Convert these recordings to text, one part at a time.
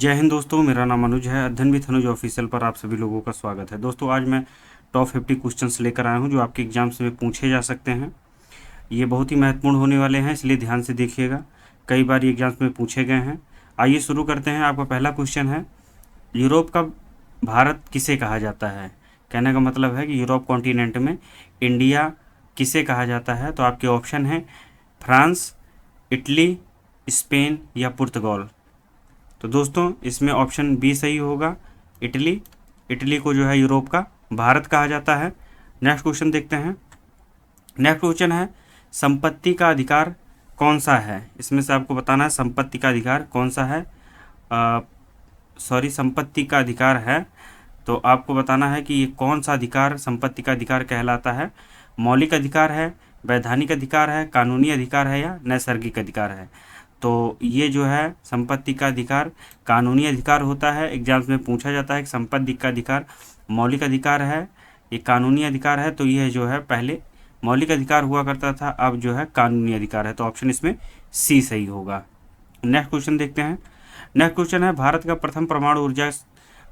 जय हिंद दोस्तों, मेरा नाम अनुज है। अध्ययन विथ अनुज ऑफिशियल पर आप सभी लोगों का स्वागत है। दोस्तों आज मैं टॉप 50 क्वेश्चंस लेकर आया हूं जो आपके एग्जाम्स में पूछे जा सकते हैं। ये बहुत ही महत्वपूर्ण होने वाले हैं, इसलिए ध्यान से देखिएगा। कई बार ये एग्जाम्स में पूछे गए हैं। आइए शुरू करते हैं। आपका पहला क्वेश्चन है, यूरोप का भारत किसे कहा जाता है। कहने का मतलब है कि यूरोप कॉन्टिनेंट में इंडिया किसे कहा जाता है। तो आपके ऑप्शन हैं फ्रांस, इटली, स्पेन या पुर्तगाल। तो दोस्तों इसमें ऑप्शन बी सही होगा, इटली। इटली को जो है यूरोप का भारत कहा जाता है। नेक्स्ट क्वेश्चन देखते हैं। नेक्स्ट क्वेश्चन है, संपत्ति का अधिकार कौन सा है। इसमें से आपको बताना है संपत्ति का अधिकार कौन सा है। संपत्ति का अधिकार है, तो आपको बताना है कि ये कौन सा अधिकार संपत्ति का अधिकार कहलाता है। मौलिक अधिकार है, वैधानिक अधिकार है, कानूनी अधिकार है या नैसर्गिक अधिकार है। तो ये जो है संपत्ति का अधिकार कानूनी अधिकार होता है। एग्जाम्स में पूछा जाता है कि संपत्ति का अधिकार मौलिक अधिकार है, ये कानूनी अधिकार है। तो ये जो है पहले मौलिक अधिकार हुआ करता था, अब जो है कानूनी अधिकार है। तो ऑप्शन इसमें सी सही होगा। नेक्स्ट क्वेश्चन देखते हैं। नेक्स्ट क्वेश्चन है, भारत का प्रथम परमाणु ऊर्जा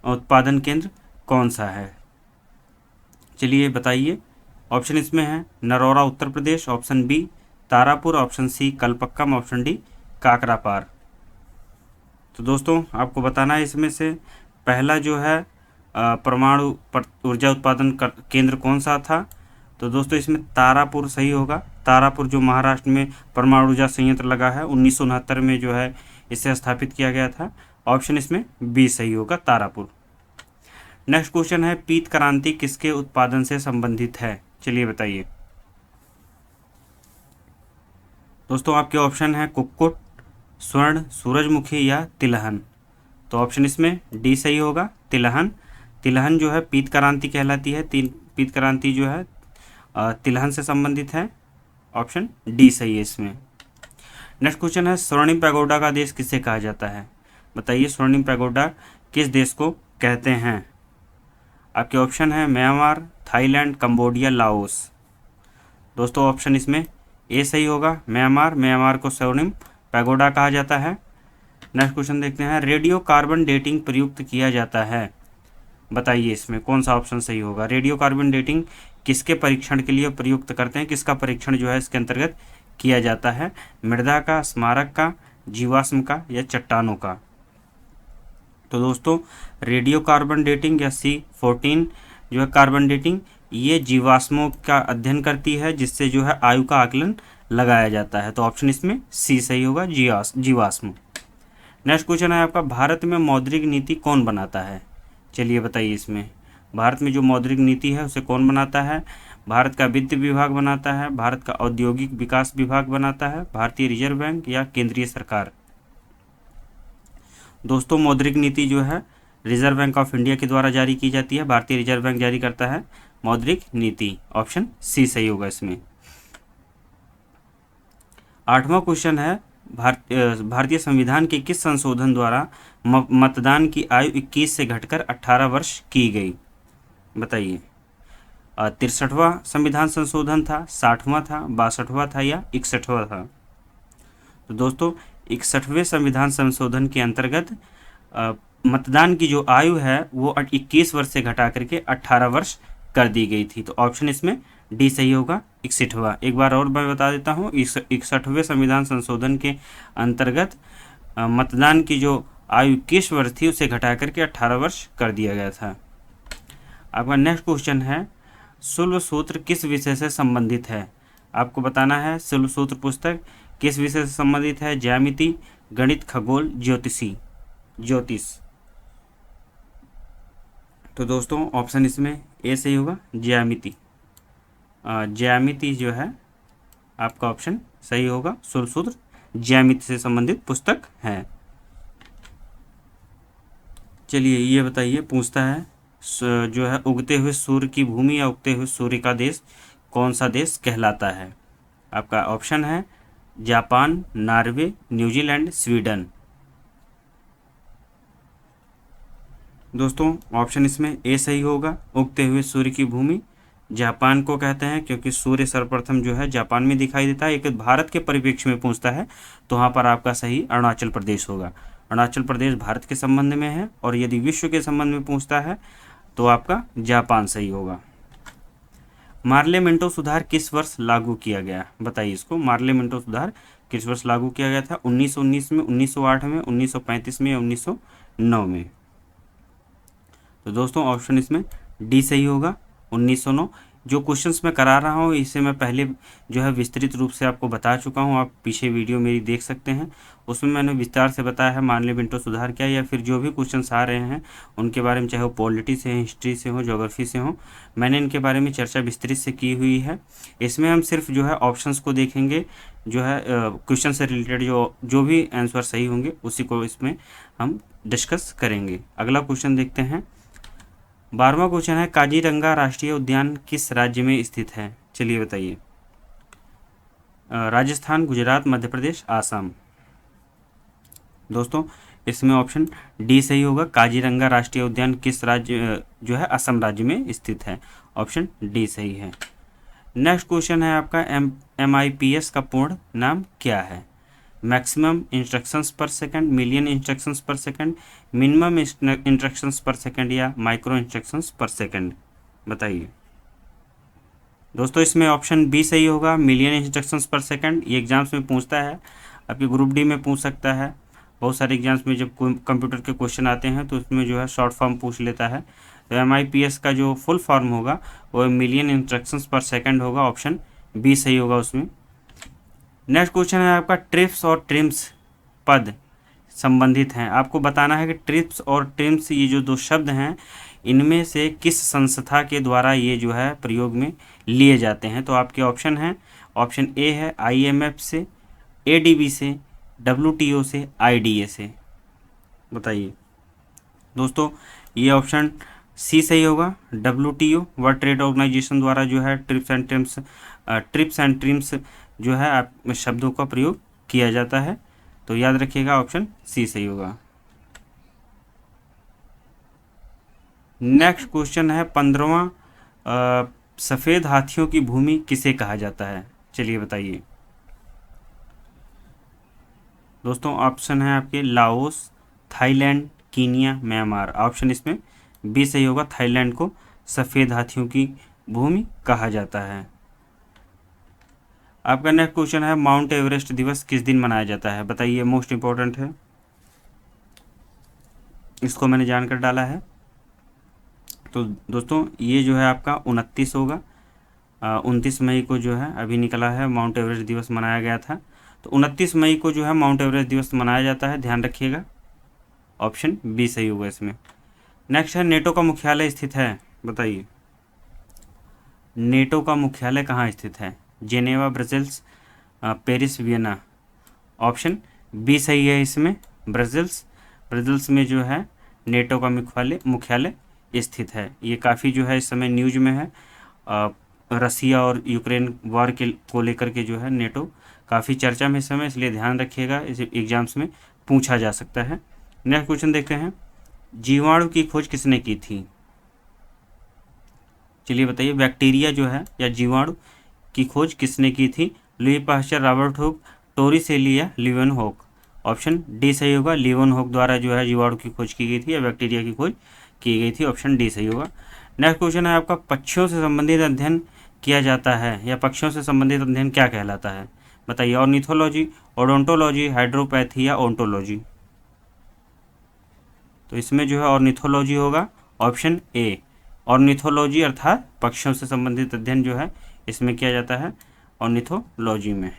उत्पादन केंद्र कौन सा है। चलिए बताइए। ऑप्शन इसमें है Narora Uttar Pradesh, option B Tarapur, option C Kalpakkam, option D Kakrapar. तो दोस्तों आपको बताना है इसमें से पहला जो है परमाणु ऊर्जा उत्पादन केंद्र कौन सा था। तो दोस्तों इसमें तारापुर सही होगा। तारापुर जो महाराष्ट्र में परमाणु ऊर्जा संयंत्र लगा है, 1969 में जो है इसे स्थापित किया गया था। ऑप्शन इसमें बी सही होगा, तारापुर। नेक्स्ट क्वेश्चन है, पीत क्रांति किसके उत्पादन से संबंधित है। चलिए बताइए। दोस्तों आपके ऑप्शन है कुक्कुट, स्वर्ण, सूरजमुखी या तिलहन। तो ऑप्शन इसमें डी सही होगा, तिलहन। तिलहन जो है पीत क्रांति कहलाती है। पीत क्रांति जो है तिलहन से संबंधित है। ऑप्शन डी सही है इसमें। नेक्स्ट क्वेश्चन है, स्वर्णिम पैगोडा का देश किसे कहा जाता है। बताइए स्वर्णिम पैगोडा किस देश को कहते हैं। आपके ऑप्शन है म्यांमार, थाईलैंड, कंबोडिया, लाओस। दोस्तों ऑप्शन इसमें ए सही होगा, म्यांमार। म्यांमार को स्वर्णिम पैगोडा कहा जाता है। नेक्स्ट क्वेश्चन देखते हैं, रेडियो कार्बन डेटिंग प्रयुक्त किया जाता है। बताइए इसमें कौन सा ऑप्शन सही होगा। रेडियो कार्बन डेटिंग किसके परीक्षण के लिए प्रयुक्त करते हैं, किसका परीक्षण जो है इसके अंतर्गत किया जाता है। मृदा का, स्मारक का, जीवाश्म का या चट्टानों का। तो दोस्तों रेडियो कार्बन डेटिंग या C14 जो है कार्बन डेटिंग, ये जीवाश्मों का अध्ययन करती है, जिससे जो है आयु का आकलन लगाया जाता है। तो ऑप्शन इसमें सी सही होगा, जीवाश्म। नेक्स्ट क्वेश्चन है आपका, भारत में मौद्रिक नीति कौन बनाता है। चलिए बताइए इसमें भारत में जो मौद्रिक नीति है उसे कौन बनाता है। भारत का वित्त विभाग बनाता है, भारत का औद्योगिक विकास विभाग बनाता है, भारतीय रिजर्व बैंक या केंद्रीय सरकार। दोस्तों मौद्रिक नीति जो है रिजर्व बैंक ऑफ इंडिया के द्वारा जारी की जाती है। भारतीय रिजर्व बैंक जारी करता है मौद्रिक नीति। ऑप्शन सी सही होगा इसमें। 8वां क्वेश्चन है, भारतीय संविधान के किस संशोधन द्वारा मतदान की आयु 21 से घटकर 18 वर्ष की गई। बताइए 63वां संविधान संशोधन था, 60वां था, 62वां था या 61वां था। तो दोस्तों 61वें संविधान संशोधन के अंतर्गत मतदान की जो आयु है वो 21 वर्ष से घटा करके 18 वर्ष कर दी गई थी। तो ऑप्शन इसमें डी सही होगा, 61वां। एक बार और मैं बता देता हूँ, 61वें संविधान संशोधन के अंतर्गत मतदान की जो आयु 21 वर्ष थी उसे घटा करके 18 वर्ष कर दिया गया था। आपका नेक्स्ट क्वेश्चन है, शुल्ब सूत्र किस विषय से संबंधित है। आपको बताना है शुल्ब सूत्र पुस्तक किस विषय से संबंधित है। ज्यामिति, गणित, खगोल, ज्योतिष। तो दोस्तों ऑप्शन इसमें ए सही होगा, ज्यामिति। ज्यामिति जो है आपका ऑप्शन सही होगा। शुल्ब सूत्र ज्यामिति से संबंधित पुस्तक है। चलिए ये बताइए, पूछता है जो है उगते हुए सूर्य की भूमि या उगते हुए सूर्य का देश कौन सा देश कहलाता है। आपका ऑप्शन है जापान, नॉर्वे, न्यूजीलैंड, स्वीडन। दोस्तों ऑप्शन इसमें ए सही होगा, उगते हुए सूर्य की भूमि जापान को कहते हैं, क्योंकि सूर्य सर्वप्रथम जो है जापान में दिखाई देता है। एक भारत के परिप्रेक्ष्य में पूछता है तो वहाँ पर आपका सही अरुणाचल प्रदेश होगा। अरुणाचल प्रदेश भारत के संबंध में है, और यदि विश्व के संबंध में पूछता है तो आपका जापान सही होगा। मार्ले मिंटो सुधार किस वर्ष लागू किया गया, बताइए इसको। मार्ले मिंटो सुधार किस वर्ष लागू किया गया था? 1919 में, 1908 में, 1935 में या 1909 में? तो दोस्तों ऑप्शन इसमें डी सही होगा, 1909। जो क्वेश्चंस मैं करा रहा हूँ इसे मैं पहले जो है विस्तृत रूप से आपको बता चुका हूँ, आप पीछे वीडियो मेरी देख सकते हैं, उसमें मैंने विस्तार से बताया है मार्ले मिंटो सुधार क्या है, या फिर जो भी क्वेश्चंस आ रहे हैं उनके बारे में, चाहे वो पॉलिटी से, हिस्ट्री से हो, ज्योग्राफी से हो, मैंने इनके बारे में चर्चा विस्तृत से की हुई है। इसमें हम सिर्फ जो है ऑप्शंस को देखेंगे, जो है क्वेश्चन से रिलेटेड जो भी आंसर सही होंगे उसी को इसमें हम डिस्कस करेंगे। अगला क्वेश्चन देखते हैं। 12वां क्वेश्चन है, काजीरंगा राष्ट्रीय उद्यान किस राज्य में स्थित है? चलिए बताइए। राजस्थान, गुजरात, मध्य प्रदेश, आसाम। दोस्तों इसमें ऑप्शन डी सही होगा, काजीरंगा राष्ट्रीय उद्यान किस राज्य जो है असम राज्य में स्थित है, ऑप्शन डी सही है। नेक्स्ट क्वेश्चन है आपका, MIPS का पूर्ण नाम क्या है? मैक्सिमम इंस्ट्रक्शंस पर सेकंड, मिलियन इंस्ट्रक्शंस पर सेकंड, मिनिमम इंस्ट्रक्शंस पर सेकंड या माइक्रो इंस्ट्रक्शंस पर सेकंड, बताइए। दोस्तों इसमें ऑप्शन बी सही होगा, मिलियन इंस्ट्रक्शंस पर सेकंड। ये एग्जाम्स में पूछता है, आपके ग्रुप डी में पूछ सकता है, बहुत सारे एग्जाम्स में जब कंप्यूटर के क्वेश्चन आते हैं तो उसमें जो है शॉर्ट फॉर्म पूछ लेता है। तो MIPS का जो फुल फॉर्म होगा वो मिलियन इंस्ट्रक्शंस पर सेकंड होगा, ऑप्शन बी सही होगा उसमें। नेक्स्ट क्वेश्चन है आपका, ट्रिप्स और ट्रिम्स पद संबंधित हैं। आपको बताना है कि ट्रिप्स और ट्रिम्स ये जो दो शब्द हैं इनमें से किस संस्था के द्वारा ये जो है प्रयोग में लिए जाते हैं। तो आपके ऑप्शन हैं, ऑप्शन ए है IMF से, ADB से, WTO से, IDA से, बताइए। दोस्तों ये ऑप्शन सी सही होगा, WTO वर्ल्ड ट्रेड ऑर्गेनाइजेशन द्वारा जो है ट्रिप्स एंड ट्रिम्स जो है आप शब्दों का प्रयोग किया जाता है। तो याद रखिएगा ऑप्शन सी सही होगा। नेक्स्ट क्वेश्चन है 15वां, सफ़ेद हाथियों की भूमि किसे कहा जाता है? चलिए बताइए। दोस्तों ऑप्शन है आपके Laos, Thailand, Kenya, Myanmar. Option इसमें बी सही होगा, थाईलैंड को सफ़ेद हाथियों की भूमि कहा जाता है। आपका नेक्स्ट क्वेश्चन है, माउंट एवरेस्ट दिवस किस दिन मनाया जाता है? बताइए, मोस्ट इम्पोर्टेंट है, इसको मैंने जानकर डाला है। तो दोस्तों ये जो है आपका 29 होगा, 29 मई को जो है अभी निकला है माउंट एवरेस्ट दिवस मनाया गया था। तो 29 मई को जो है माउंट एवरेस्ट दिवस मनाया जाता है, ध्यान रखिएगा, ऑप्शन बी सही होगा इसमें। नेक्स्ट है, नेटो का मुख्यालय स्थित है, बताइए। नेटो का मुख्यालय कहाँ स्थित है? Geneva, Brussels, Paris, Vienna. Option B सही है इसमें, ब्रसेल्स में जो है नेटो का मुख्यालय स्थित है। ये काफ़ी जो है इस समय न्यूज में है, रसिया और यूक्रेन वॉर को लेकर के जो है नेटो काफ़ी चर्चा में इस समय, इसलिए ध्यान रखिएगा, इस एग्जाम्स में पूछा जा सकता है। नेक्स्ट क्वेश्चन देखते हैं, जीवाणु की खोज किसने की थी? चलिए बताइए, बैक्टीरिया जो है या जीवाणु की खोज किसने की थी? Louis Pasteur, Robert Hooke, Torricelli, Leeuwenhoek. Option D सही होगा, लीवेनहॉक द्वारा जो है जीवाणु की खोज की गई थी या बैक्टीरिया की खोज की गई थी, ऑप्शन डी सही होगा। नेक्स्ट क्वेश्चन है आपका, पक्षियों से संबंधित अध्ययन किया जाता है या पक्षियों से संबंधित अध्ययन क्या कहलाता है? बताइए, ऑर्निथोलॉजी, ओडोंटोलॉजी, हाइड्रोपैथी या ओंटोलॉजी। तो इसमें जो है ऑर्निथोलॉजी होगा, ऑप्शन ए। ऑर्निथोलॉजी अर्थात पक्षियों से संबंधित अध्ययन जो है इसमें किया जाता है ऑर्निथोलॉजी में।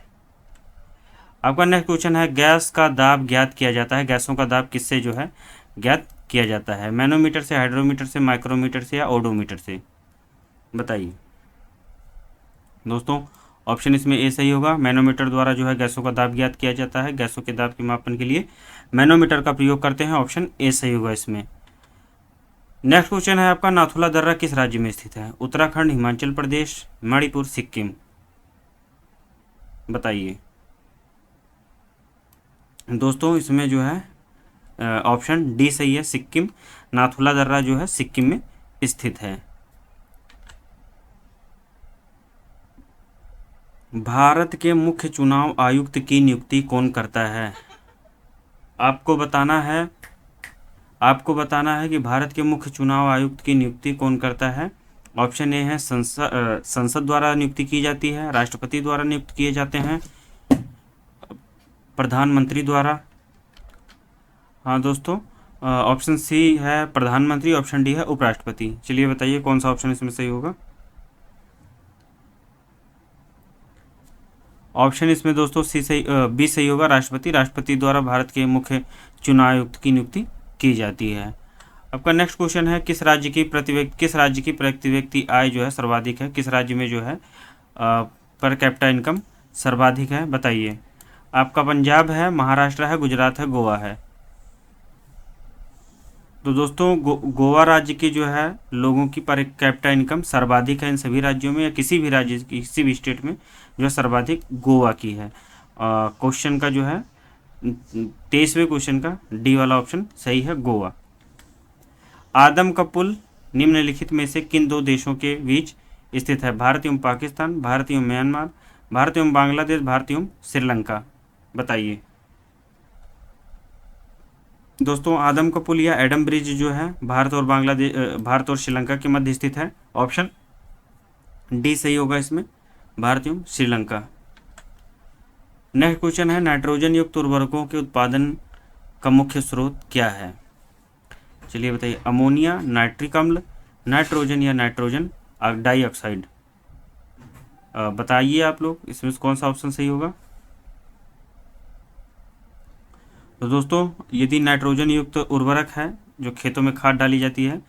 आपका नेक्स्ट क्वेश्चन है, गैस का दाब ज्ञात किया जाता है, गैसों का दाब किससे जो है ज्ञात किया जाता है? मैनोमीटर से, हाइड्रोमीटर से, माइक्रोमीटर से या ओडोमीटर से, बताइए। दोस्तों ऑप्शन इसमें ए सही होगा, मैनोमीटर द्वारा जो है गैसों का दाब ज्ञात किया जाता है, गैसों के दाब के मापन के लिए मैनोमीटर का प्रयोग करते हैं, ऑप्शन ए सही होगा इसमें। नेक्स्ट क्वेश्चन है आपका, नाथुला दर्रा किस राज्य में स्थित है? उत्तराखंड, हिमाचल प्रदेश, मणिपुर, सिक्किम, बताइए। दोस्तों इसमें जो है ऑप्शन डी सही है, सिक्किम। नाथुला दर्रा जो है सिक्किम में स्थित है। भारत के मुख्य चुनाव आयुक्त की नियुक्ति कौन करता है? आपको बताना है कि भारत के मुख्य चुनाव आयुक्त की नियुक्ति कौन करता है। ऑप्शन ए है संसद द्वारा नियुक्ति की जाती है, राष्ट्रपति द्वारा नियुक्त किए जाते हैं, प्रधानमंत्री द्वारा। हाँ दोस्तों, ऑप्शन सी है प्रधानमंत्री, ऑप्शन डी है उपराष्ट्रपति। चलिए बताइए कौन सा ऑप्शन इसमें सही होगा। ऑप्शन इसमें दोस्तों बी सही होगा, राष्ट्रपति। राष्ट्रपति द्वारा भारत के मुख्य चुनाव आयुक्त की नियुक्ति की जाती है। आपका नेक्स्ट क्वेश्चन है किस राज्य की प्रति व्यक्ति आय जो है सर्वाधिक है। किस राज्य में जो है पर कैपिटा इनकम सर्वाधिक है, बताइए। आपका पंजाब है, महाराष्ट्र है, गुजरात है, गोवा है। तो दोस्तों गोवा राज्य की जो है लोगों की पर कैपिटा इनकम सर्वाधिक है इन सभी राज्यों में, या किसी भी राज्य की किसी भी स्टेट में जो है सर्वाधिक गोवा की है। क्वेश्चन का जो है 23वें क्वेश्चन का डी वाला ऑप्शन सही है, गोवा। आदम का पुल निम्नलिखित में से किन दो देशों के बीच स्थित है। भारत एवं पाकिस्तान, भारत एवं म्यांमार, भारत एवं बांग्लादेश, भारत एवं श्रीलंका, बताइए। दोस्तों आदम का पुल या एडम ब्रिज जो है भारत और श्रीलंका के मध्य स्थित है। ऑप्शन डी सही होगा इसमें, भारत एवं श्रीलंका। नेक्स्ट क्वेश्चन है नाइट्रोजन युक्त उर्वरकों के उत्पादन का मुख्य स्रोत क्या है। चलिए बताइए, अमोनिया, नाइट्रिक अम्ल, नाइट्रोजन या नाइट्रोजन डाइऑक्साइड, बताइए आप लोग इसमें कौन सा ऑप्शन सही होगा। तो दोस्तों यदि नाइट्रोजन युक्त उर्वरक है जो खेतों में खाद डाली जाती है,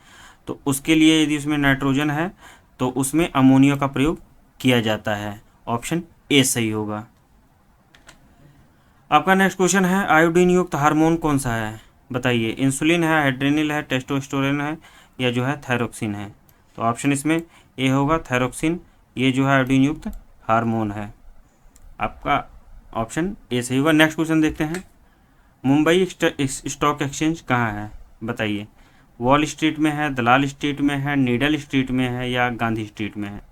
तो उसके लिए यदि उसमें नाइट्रोजन है तो उसमें अमोनिया का प्रयोग किया जाता है। ऑप्शन ए सही होगा। आपका नेक्स्ट क्वेश्चन है आयोडीन युक्त हार्मोन कौन सा है, बताइए। इंसुलिन है, एड्रेनल है, टेस्टोस्टेरोन है, या जो है थायरोक्सिन है। तो ऑप्शन इसमें ए होगा, थायरोक्सिन। ये जो है आयोडीन युक्त हार्मोन है। आपका ऑप्शन ए सही होगा। नेक्स्ट क्वेश्चन देखते हैं, मुंबई स्टॉक एक्सचेंज कहाँ है, बताइए। वॉल स्ट्रीट में है, दलाल स्ट्रीट में है, नीडल स्ट्रीट में है, या गांधी स्ट्रीट में है।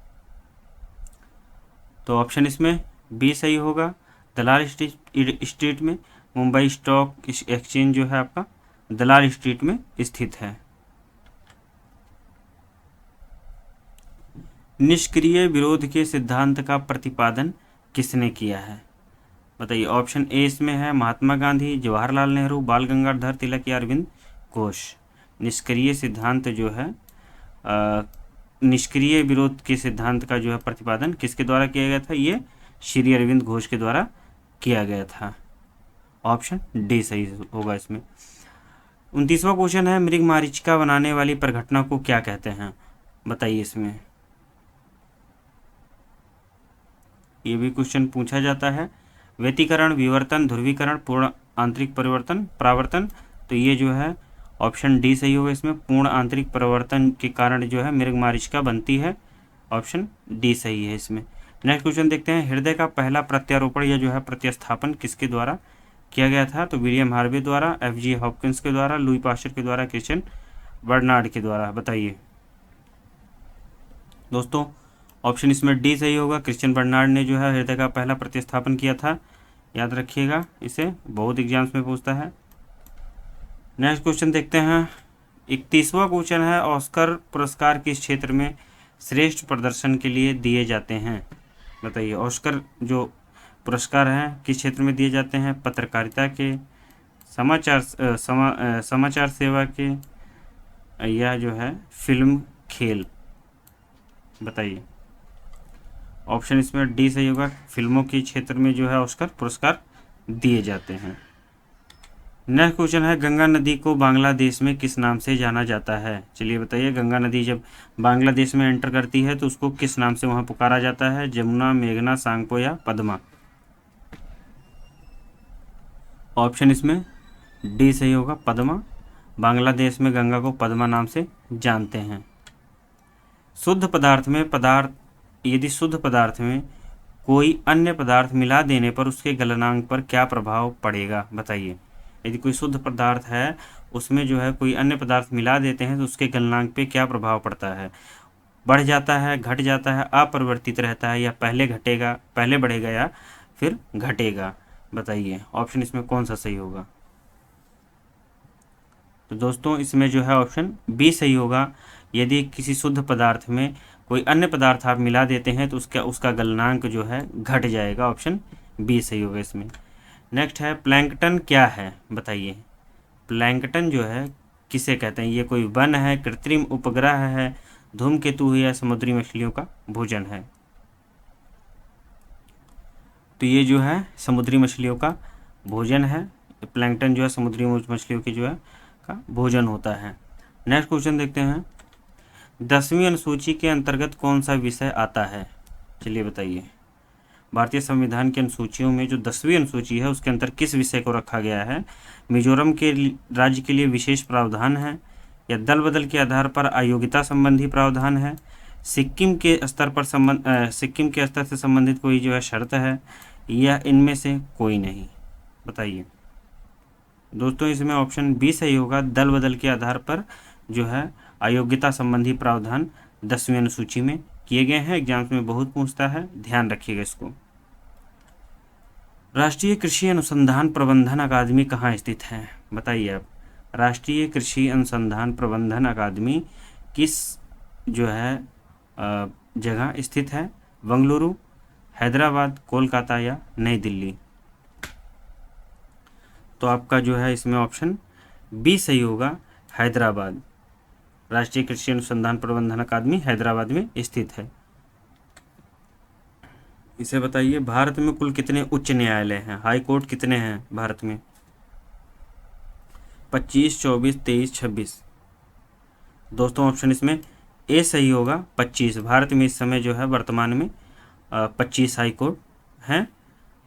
तो ऑप्शन इसमें बी सही होगा, दलाल स्ट्रीट में। मुंबई स्टॉक एक्सचेंज जो है आपका दलाल स्ट्रीट में स्थित है। निष्क्रिय विरोध के सिद्धांत का प्रतिपादन किसने किया है, बताइए। ऑप्शन ए इसमें है महात्मा गांधी, जवाहरलाल नेहरू, बाल गंगाधर तिलक या अरविंद घोष। निष्क्रिय सिद्धांत जो है निष्क्रिय विरोध के सिद्धांत का जो है प्रतिपादन किसके द्वारा किया गया था, ये श्री अरविंद घोष के द्वारा किया गया था। ऑप्शन डी सही होगा इसमें। 29वां क्वेश्चन है मृग मारीचिका बनाने वाली परिघटना को क्या कहते हैं, बताइए इसमें। ये भी क्वेश्चन पूछा जाता है। व्यतिकरण, विवर्तन, ध्रुवीकरण, पूर्ण आंतरिक परिवर्तन, परावर्तन। तो ये जो है ऑप्शन डी सही होगा इसमें। पूर्ण आंतरिक परिवर्तन के कारण जो है मृग मारीचिका बनती है। ऑप्शन डी सही है इसमें। नेक्स्ट क्वेश्चन देखते हैं, हृदय का पहला प्रत्यारोपण या जो है प्रतिस्थापन किसके द्वारा किया गया था। तो विलियम हार्वे द्वारा, एफ.जी. हॉपकिंस के द्वारा, लुई पास्चर के द्वारा, क्रिश्चियन बर्नार्ड के द्वारा, बताइए। दोस्तों ऑप्शन इसमें डी सही होगा, क्रिश्चियन बर्नार्ड ने जो है हृदय का पहला प्रतिस्थापन किया था। याद रखिएगा, इसे बहुत एग्जाम्स में पूछता है। नेक्स्ट क्वेश्चन देखते हैं, 31वां क्वेश्चन है ऑस्कर पुरस्कार किस क्षेत्र में श्रेष्ठ प्रदर्शन के लिए दिए जाते हैं, बताइए। ऑस्कर जो पुरस्कार हैं किस क्षेत्र में दिए जाते हैं, पत्रकारिता के, समाचार सेवा के, या जो है फिल्म खेल, बताइए। ऑप्शन इसमें डी सही होगा, फिल्मों के क्षेत्र में जो है ऑस्कर पुरस्कार दिए जाते हैं। नेक्स्ट क्वेश्चन है गंगा नदी को बांग्लादेश में किस नाम से जाना जाता है, चलिए बताइए। गंगा नदी जब बांग्लादेश में एंटर करती है तो उसको किस नाम से वहाँ पुकारा जाता है, जमुना, मेघना, सांगपो या पद्मा। ऑप्शन इसमें डी सही होगा, पद्मा। बांग्लादेश में गंगा को पद्मा नाम से जानते हैं। यदि शुद्ध पदार्थ में कोई अन्य पदार्थ मिला देने पर उसके गलनांक पर क्या प्रभाव पड़ेगा, बताइए। यदि कोई शुद्ध पदार्थ है उसमें जो है कोई अन्य पदार्थ मिला देते हैं तो उसके गलनांक पे क्या प्रभाव पड़ता है, बढ़ जाता है, घट जाता है, अपरिवर्तित रहता है, या पहले बढ़ेगा या फिर घटेगा, बताइए। ऑप्शन इसमें कौन सा सही होगा। तो दोस्तों इसमें जो है ऑप्शन बी सही होगा। यदि किसी शुद्ध पदार्थ में कोई अन्य पदार्थ आप मिला देते हैं तो उसका गलनांक जो है घट जाएगा। ऑप्शन बी सही होगा इसमें। नेक्स्ट है प्लैंकटन क्या है, बताइए। प्लैंकटन जो है किसे कहते हैं? ये कोई वन है, कृत्रिम उपग्रह है, धूमकेतु है या समुद्री मछलियों का भोजन है? तो ये जो है समुद्री मछलियों का भोजन है। प्लैंकटन जो है समुद्री मछलियों की जो है का भोजन होता है। नेक्स्ट क्वेश्चन देखते हैं। 10वीं अनुसूची के अंतर्गत कौन सा विषय आता है? चलिए बताइए। भारतीय संविधान की अनुसूचियों में जो 10वीं अनुसूची है उसके अंतर किस विषय को रखा गया है? मिजोरम के राज्य के लिए विशेष प्रावधान है, या दल बदल के आधार पर अयोग्यता संबंधी प्रावधान है, सिक्किम के स्तर से संबंधित कोई जो है शर्त है, या इनमें से कोई नहीं? बताइए दोस्तों। इसमें ऑप्शन बी सही होगा। दल बदल के आधार पर जो है अयोग्यता संबंधी प्रावधान 10वीं अनुसूची में किए गए हैं। एग्जाम्स में बहुत पूछता है, ध्यान रखिएगा इसको। राष्ट्रीय कृषि अनुसंधान प्रबंधन अकादमी कहाँ स्थित है? बताइए आप। राष्ट्रीय कृषि अनुसंधान प्रबंधन अकादमी किस जो है जगह स्थित है? बंगलुरु, हैदराबाद, कोलकाता या नई दिल्ली? तो आपका जो है इसमें ऑप्शन बी सही होगा, हैदराबाद। राष्ट्रीय कृषि अनुसंधान प्रबंधन अकादमी हैदराबाद में स्थित है। इसे बताइए, भारत में कुल कितने उच्च न्यायालय हैं? हाई कोर्ट कितने हैं भारत में? 25, 24, 23, 26? दोस्तों ऑप्शन इसमें ए सही होगा, 25। भारत में इस समय जो है वर्तमान में 25 हाई कोर्ट हैं,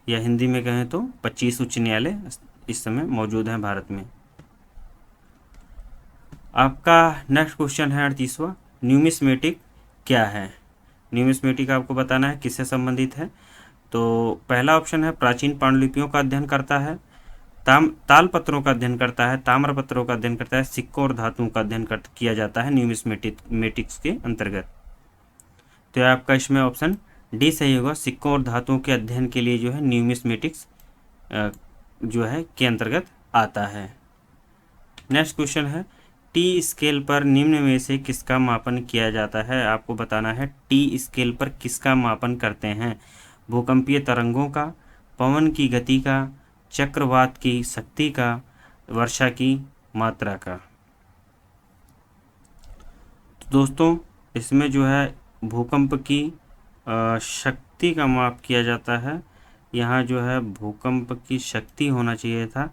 या हिंदी में कहें तो 25 उच्च न्यायालय इस समय मौजूद हैं भारत में। आपका नेक्स्ट क्वेश्चन है 38वां। न्यूमिस्मेटिक क्या है? न्यूमिस्मेटिक आपको बताना है किससे संबंधित है। तो पहला ऑप्शन है प्राचीन पांडुलिपियों का अध्ययन करता है, तालपत्रों का अध्ययन करता है, ताम्रपत्रों का अध्ययन करता है, सिक्कों और धातुओं का अध्ययन किया जाता है न्यूमिस्मेटिक्स के अंतर्गत। तो आपका इसमें ऑप्शन डी सही होगा। सिक्कों और धातुओं के अध्ययन के लिए जो है न्यूमिस्मेटिक्स जो है के अंतर्गत आता है। नेक्स्ट क्वेश्चन है टी स्केल पर निम्न में से किसका मापन किया जाता है? आपको बताना है टी स्केल पर किसका मापन करते हैं। भूकंपीय तरंगों का, पवन की गति का, चक्रवात की शक्ति का, वर्षा की मात्रा का? तो दोस्तों इसमें जो है भूकंप की शक्ति का माप किया जाता है। यहाँ जो है भूकंप की शक्ति होना चाहिए था,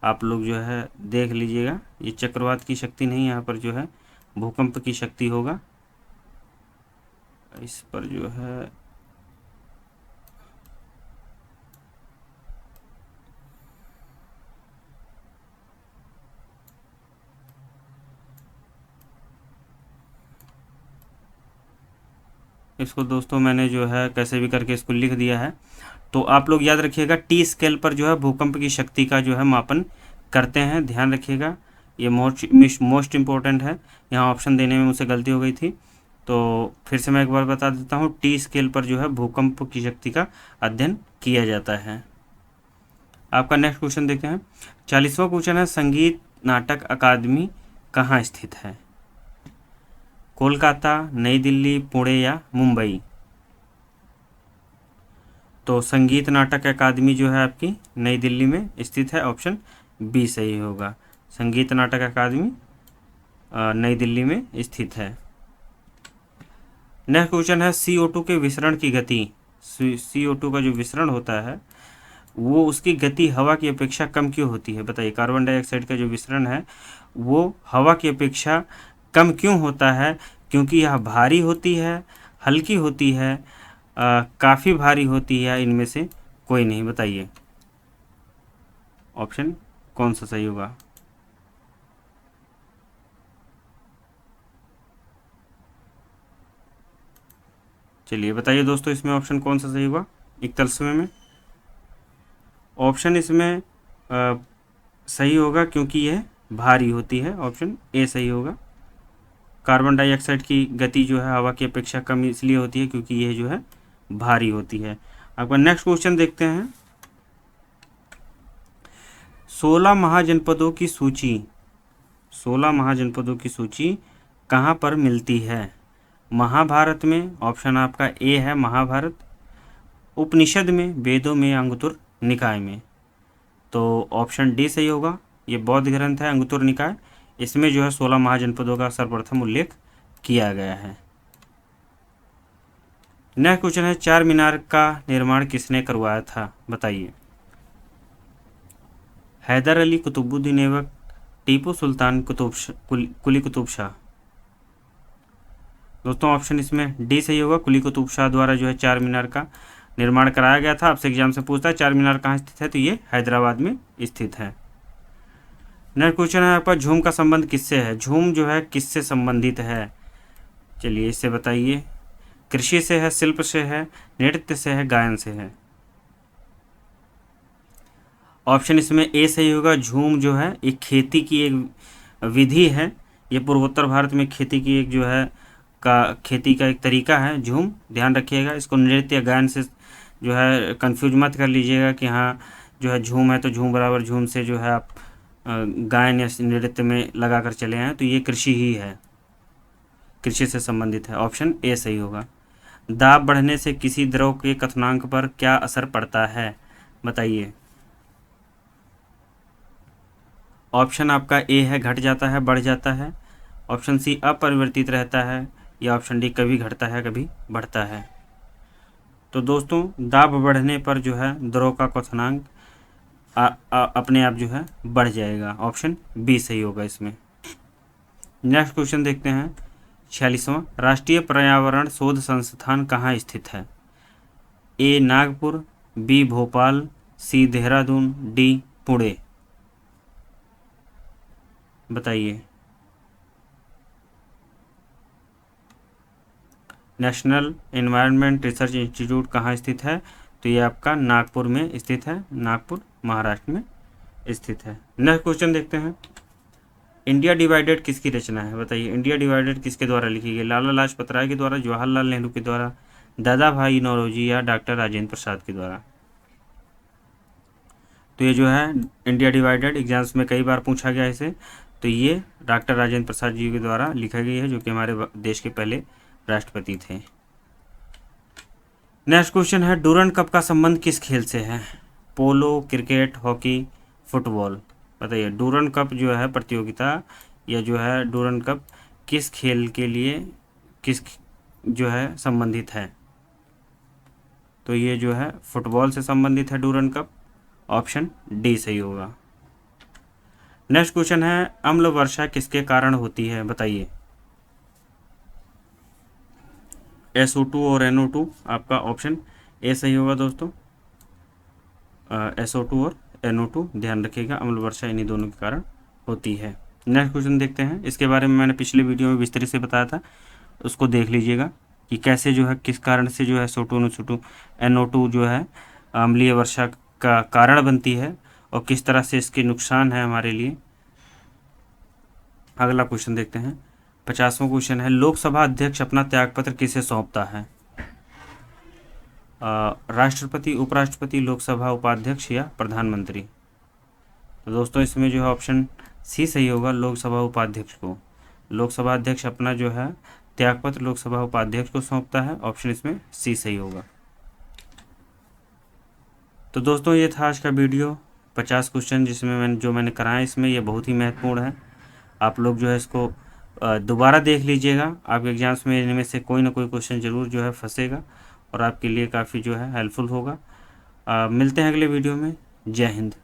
आप लोग जो है देख लीजिएगा। ये चक्रवात की शक्ति नहीं, यहाँ पर जो है भूकंप की शक्ति होगा। इस पर जो है इसको दोस्तों मैंने जो है कैसे भी करके इसको लिख दिया है। तो आप लोग याद रखिएगा टी स्केल पर जो है भूकंप की शक्ति का जो है मापन करते हैं, ध्यान रखिएगा। ये मोस्ट इम्पोर्टेंट है। यहाँ ऑप्शन देने में मुझसे गलती हो गई थी, तो फिर से मैं एक बार बता देता हूँ। टी स्केल पर जो है भूकंप की शक्ति का अध्ययन किया जाता है। आपका नेक्स्ट क्वेश्चन देखते हैं। 40वां क्वेश्चन है संगीत नाटक अकादमी कहाँ स्थित है? कोलकाता, नई दिल्ली, पुणे या मुंबई? तो संगीत नाटक अकादमी जो है आपकी नई दिल्ली में स्थित है। ऑप्शन बी सही होगा। संगीत नाटक अकादमी नई दिल्ली में स्थित है। नेक्स्ट क्वेश्चन है CO2 के विसरण की गति। CO2 का जो विसरण होता है वो उसकी गति हवा की अपेक्षा कम क्यों होती है? बताइए। कार्बन डाइऑक्साइड का जो विसरण है वो हवा की अपेक्षा कम क्यों होता है? क्योंकि यह भारी होती है, हल्की होती है, काफ़ी भारी होती है, इनमें से कोई नहीं? बताइए ऑप्शन कौन सा सही होगा। चलिए बताइए दोस्तों, इसमें ऑप्शन कौन सा सही होगा 41वें में? ऑप्शन इसमें सही होगा क्योंकि यह भारी होती है। ऑप्शन ए सही होगा। कार्बन डाइऑक्साइड की गति जो है हवा की अपेक्षा कम इसलिए होती है क्योंकि यह जो है भारी होती है। आपका नेक्स्ट क्वेश्चन देखते हैं। 16 महाजनपदों की सूची 16 महाजनपदों की सूची कहाँ पर मिलती है? महाभारत में, ऑप्शन आपका ए है महाभारत, उपनिषद में, वेदों में, अंगुत्तर निकाय में। तो ऑप्शन डी सही होगा। ये बौद्ध ग्रंथ है अंगुत्तर निकाय, इसमें जो है 16 महाजनपदों का सर्वप्रथम उल्लेख किया गया है। नेक्स्ट क्वेश्चन है, चार मीनार का निर्माण किसने करवाया था? बताइए। हैदर अली, कुतुबुद्दीन ऐबक, टीपू सुल्तान, कुली कुतुब शाह। दोस्तों ऑप्शन इसमें डी सही होगा। कुली कुतुब शाह द्वारा जो है चार मीनार का निर्माण कराया गया था। आपसे एग्जाम से पूछता है चार मीनार कहाँ स्थित है, तो ये हैदराबाद में स्थित है। नेक्स्ट क्वेश्चन है आपका, झूम का संबंध किससे है? झूम जो है किससे संबंधित है? चलिए इससे बताइए। कृषि से है, शिल्प से है, नृत्य से है, गायन से है। ऑप्शन इसमें ए सही होगा। झूम जो है एक खेती की एक विधि है, ये पूर्वोत्तर भारत में खेती की एक जो है खेती का एक तरीका है झूम, ध्यान रखिएगा। इसको नृत्य या गायन से जो है कंफ्यूज मत कर लीजिएगा कि हाँ जो है झूम है तो झूम बराबर झूम से जो है आप गायन या नृत्य में लगा कर चले आए, तो ये कृषि ही है, कृषि से संबंधित है। ऑप्शन ए सही होगा। दाब बढ़ने से किसी द्रव के क्वथनांक पर क्या असर पड़ता है? बताइए। ऑप्शन आपका ए है घट जाता है, बढ़ जाता है। ऑप्शन सी अपरिवर्तित रहता है, या ऑप्शन डी कभी घटता है कभी बढ़ता है। तो दोस्तों दाब बढ़ने पर जो है द्रव का क्वथनांक अपने आप जो है बढ़ जाएगा। ऑप्शन बी सही होगा इसमें। नेक्स्ट क्वेश्चन देखते हैं 46वां, राष्ट्रीय पर्यावरण शोध संस्थान कहाँ स्थित है? ए नागपुर, बी भोपाल, सी देहरादून, डी पुणे। बताइए। नेशनल एनवायरनमेंट रिसर्च इंस्टीट्यूट कहाँ स्थित है? तो ये आपका नागपुर में स्थित है, नागपुर महाराष्ट्र में स्थित है। नेक्स्ट क्वेश्चन देखते हैं, इंडिया डिवाइडेड किसकी रचना है? बताइए। इंडिया डिवाइडेड किसके द्वारा लिखी गई? लाला लाजपत राय के द्वारा, जवाहरलाल नेहरू के द्वारा, दादा भाई नौरोजी या डॉक्टर राजेंद्र प्रसाद के द्वारा। तो ये जो है इंडिया डिवाइडेड एग्जाम्स में कई बार पूछा गया इसे, तो ये डॉक्टर राजेंद्र प्रसाद जी के द्वारा लिखा गई है, जो कि हमारे देश के पहले राष्ट्रपति थे। नेक्स्ट क्वेश्चन है, डूरंड कप का संबंध किस खेल से है? पोलो, क्रिकेट, हॉकी, फुटबॉल। बताइए। डूरंड कप जो है प्रतियोगिता या जो है डूरंड कप किस खेल के लिए किस जो है संबंधित है? तो ये जो है फुटबॉल से संबंधित है डूरंड कप। ऑप्शन डी सही होगा। नेक्स्ट क्वेश्चन है, अम्ल वर्षा किसके कारण होती है? बताइए। SO2 और NO2। आपका ऑप्शन ए सही होगा दोस्तों। SO2 और NO2 ध्यान रखिएगा, अम्ल वर्षा इन्हीं दोनों के कारण होती है। नेक्स्ट क्वेश्चन देखते हैं, इसके बारे में मैंने पिछले वीडियो में विस्तार से बताया था, उसको देख लीजिएगा कि कैसे जो है किस कारण से जो है SO2 NO2 जो है अम्लीय वर्षा का कारण बनती है और किस तरह से इसके नुकसान है हमारे लिए। अगला क्वेश्चन देखते हैं, 50वां क्वेश्चन है, लोकसभा अध्यक्ष अपना त्यागपत्र किसे सौंपता है? राष्ट्रपति, उपराष्ट्रपति, लोकसभा उपाध्यक्ष या प्रधानमंत्री। तो दोस्तों इसमें जो है ऑप्शन सी सही होगा, लोकसभा उपाध्यक्ष को। लोकसभा अध्यक्ष अपना जो है त्यागपत्र लोकसभा उपाध्यक्ष को सौंपता है। ऑप्शन इसमें सी सही होगा। तो दोस्तों ये था आज का वीडियो, 50 क्वेश्चन जिसमें मैंने कराया, इसमें ये बहुत ही महत्वपूर्ण है। आप लोग जो है इसको दोबारा देख लीजिएगा, आपके एग्जाम्स में इनमें से कोई ना कोई क्वेश्चन ज़रूर जो है फंसेगा और आपके लिए काफ़ी जो है हेल्पफुल होगा। मिलते हैं अगले वीडियो में। जय हिंद।